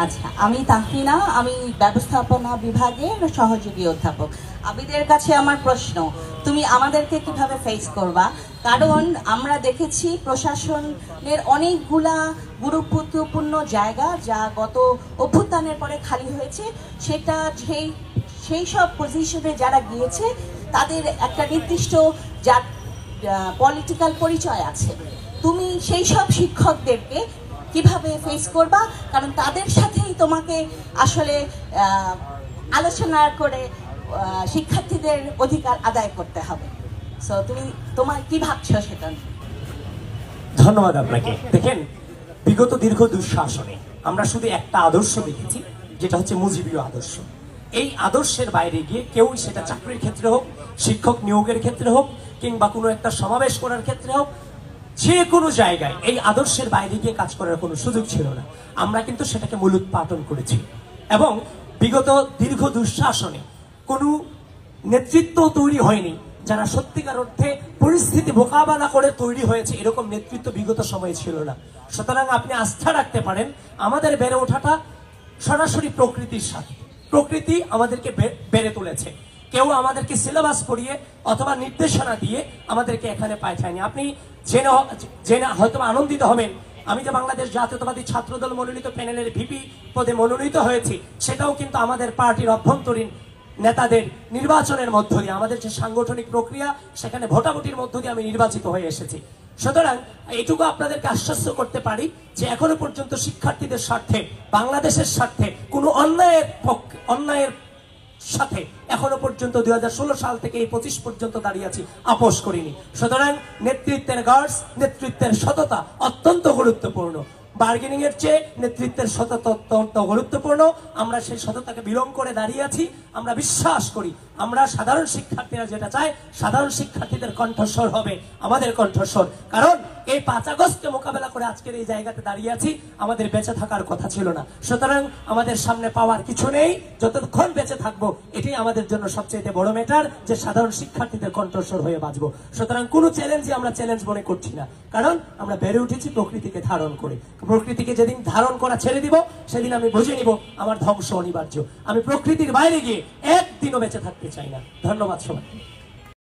আচ্ছা, আমি তাহমিনা, আমি ব্যবস্থাপনা বিভাগের সহযোগী অধ্যাপক। আবিদের কাছে আমার প্রশ্ন, তুমি আমাদেরকে কিভাবে ফেস করবা? কারণ আমরা দেখেছি প্রশাসনের অনেকগুলা গুরুত্বপূর্ণ জায়গা যা গত অভ্যুত্থানের পরে খালি হয়েছে, সেটা সেই সব পজিশনে যারা গিয়েছে তাদের একটা নির্দিষ্ট যা পলিটিক্যাল পরিচয় আছে। তুমি সেই সব শিক্ষকদেরকে কিভাবে ফেস করবা? কারণ তাদের সাথেই তোমাকে আসলে আলোচনা করে শিক্ষার্থীদের অধিকার আদায় করতে হবে। সো তোমার কি ভাবছো সেটা? ধন্যবাদ আপনাকে। দেখেন, বিগত দীর্ঘ দুঃশাসনে আমরা শুধু একটা আদর্শ দেখেছি, যেটা হচ্ছে মুজিবীয় আদর্শ। এই আদর্শের বাইরে গিয়ে কেউ, সেটা চাকরির ক্ষেত্রে হোক, শিক্ষক নিয়োগের ক্ষেত্রে হোক, কিংবা কোনো একটা সমাবেশ করার ক্ষেত্রে হোক, যে কোনো জায়গায় এই আদর্শের বাইরে গিয়ে কাজ করার কোনো সুযোগ ছিল না। আমরা কিন্তু সেটাকে মূলোৎপাটন করেছি এবং বিগত দীর্ঘ দুঃশাসনে কোনো নেতৃত্ব তৈরি হয়নি যারা সত্যিকার অর্থে পরিস্থিতি মোকাবেলা করে তৈরি হয়েছে, এরকম নেতৃত্ব বিগত সময়ে ছিল না। সুতরাং আপনি আস্থা রাখতে পারেন আমাদের বেড়ে ওঠাটা সরাসরি প্রকৃতির সাথে। প্রকৃতি আমাদেরকে বেড়ে তুলেছে। কেউ আমাদেরকে সিলেবাস পড়িয়ে অথবা নির্দেশনা দিয়ে আমাদেরকে এখানে পাঠায়নি। আপনি জেনে হয়তো আনন্দিত হবেন, আমি যে বাংলাদেশ জাতীয়তাবাদী ছাত্রদল মনোনীত প্যানেলের ভিপি পদে মনোনীত হয়েছি, সেটাও কিন্তু আমাদের পার্টির অভ্যন্তরীণ নেতাদের নির্বাচনের মধ্য দিয়ে, আমাদের যে সাংগঠনিক প্রক্রিয়া, সেখানে ভোটাভুটির মধ্য দিয়ে আমি নির্বাচিত হয়ে এসেছি। সুতরাং এইটুকু আপনাদেরকে আশ্বস্ত করতে পারি যে এখনো পর্যন্ত শিক্ষার্থীদের স্বার্থে, বাংলাদেশের স্বার্থে কোনো অন্যায়ের সাথে এখনো পর্যন্ত 2016 সাল থেকে এই 25 পর্যন্ত দাঁড়িয়ে আছি, আপোষ করিনি। সুতরাং নেতৃত্বের গার্ডস, নেতৃত্বের সততা অত্যন্ত গুরুত্বপূর্ণ। বার্গেনিং এর চেয়ে নেতৃত্বের সততা অত্যন্ত গুরুত্বপূর্ণ। আমরা সেই সততাকে বিলং করে দাঁড়িয়ে আছি। আমরা বিশ্বাস করি, আমরা সাধারণ শিক্ষার্থীরা যেটা চাই, সাধারণ শিক্ষার্থীদের কণ্ঠস্বর হবে আমাদের কণ্ঠস্বর। কারণ এই 5 আগস্টকে মোকাবেলা করে আজকের এই জায়গাতে দাঁড়িয়ে আছি, আমাদের বেঁচে থাকার কথা ছিল না। সুতরাং আমাদের সামনে পাওয়ার কিছু নেই, যতক্ষণ বেঁচে থাকবো এটাই আমাদের জন্য সবচেয়ে বড় ম্যাটার, যে সাধারণ শিক্ষার্থীদের কণ্ঠস্বর হয়ে বাঁচবো। সুতরাং কোনো চ্যালেঞ্জই আমরা চ্যালেঞ্জ মনে করছি না, কারণ আমরা বেড়ে উঠেছি প্রকৃতিকে ধারণ করে। প্রকৃতিকে যেদিন ধারণ করা ছেড়ে দিব, সেদিন আমি বুঝে নিব আমার ধ্বংস অনিবার্য। আমি প্রকৃতির বাইরে গিয়ে একদিনও বেঁচে থাকতে চাই না। ধন্যবাদ সবাই।